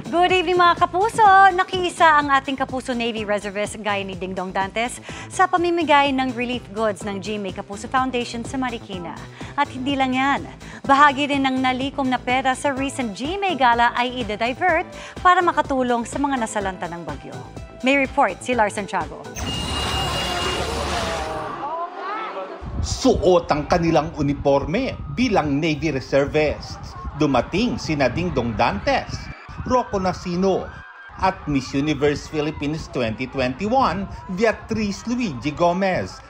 Good evening mga kapuso! Nakiisa ang ating Kapuso Navy Reservist gaya ni Dingdong Dantes sa pamimigay ng relief goods ng GMA Kapuso Foundation sa Marikina. At hindi lang yan, bahagi rin ng nalikom na pera sa recent GMA Gala ay i-divert para makatulong sa mga nasalanta ng bagyo. May report si Lars Santiago. Suot ang kanilang uniforme bilang Navy Reservists. Dumating sina Dingdong Dantes, Rocco Nasino at Miss Universe Philippines 2021 Beatrice Luigi Gomez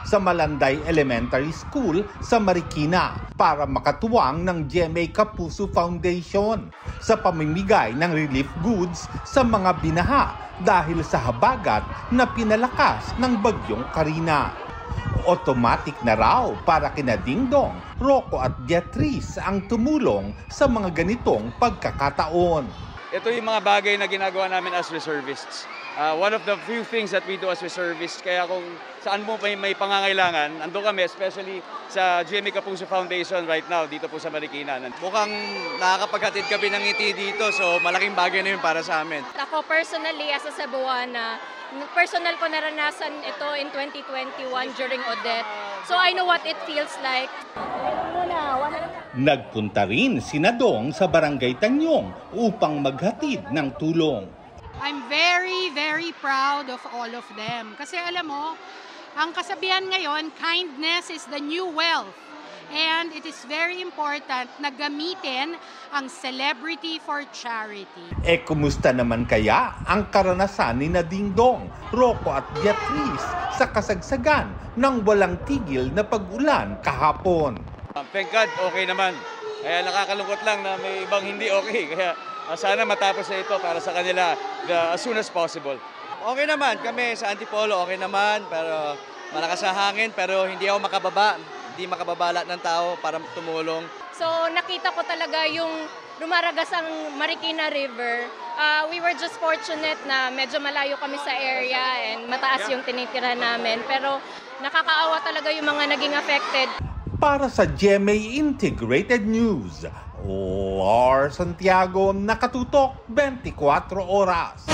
sa Malanday Elementary School sa Marikina para makatuwang ng GMA Kapuso Foundation sa pamimigay ng relief goods sa mga binaha dahil sa habagat na pinalakas ng bagyong Karina. Automatic na raw para kina Dingdong, Rocco at Beatrice ang tumulong sa mga ganitong pagkakataon. Ito yung mga bagay na ginagawa namin as reservists. One of the few things that we do as reservists, kaya kung saan mo may pangangailangan, ando kami, especially sa GMA Kapuso Foundation right now, dito po sa Marikina. Mukhang nakakapaghatid kami ng ngiti dito, so malaking bagay na yun para sa amin. Ako personally, as a Cebuana, personal ko naranasan ito in 2021 during Odette. So I know what it feels like. Nagpunta rin si Nadong sa Barangay Tanyong upang maghatid ng tulong. I'm very, very proud of all of them. Kasi alam mo, ang kasabihan ngayon, kindness is the new wealth. And it is very important na gamitin ang celebrity for charity. Kumusta naman kaya ang karanasan ni Dingdong, Rocco at Beatrice sa kasagsagan ng walang tigil na pag-ulan kahapon? Thank God, okay naman. Kaya nakakalungkot lang na may ibang hindi okay. Kaya sana matapos na ito para sa kanila as soon as possible. Okay naman, kami sa Antipolo okay naman, pero malakas na hangin, pero hindi ako hindi makababala ng tao para tumulong. So nakita ko talaga yung lumaragas ang Marikina River. We were just fortunate na medyo malayo kami sa area and mataas yung tinitira namin. Pero nakakaawa talaga yung mga naging affected. Para sa GMA Integrated News, Lars Santiago, nakatutok 24 oras.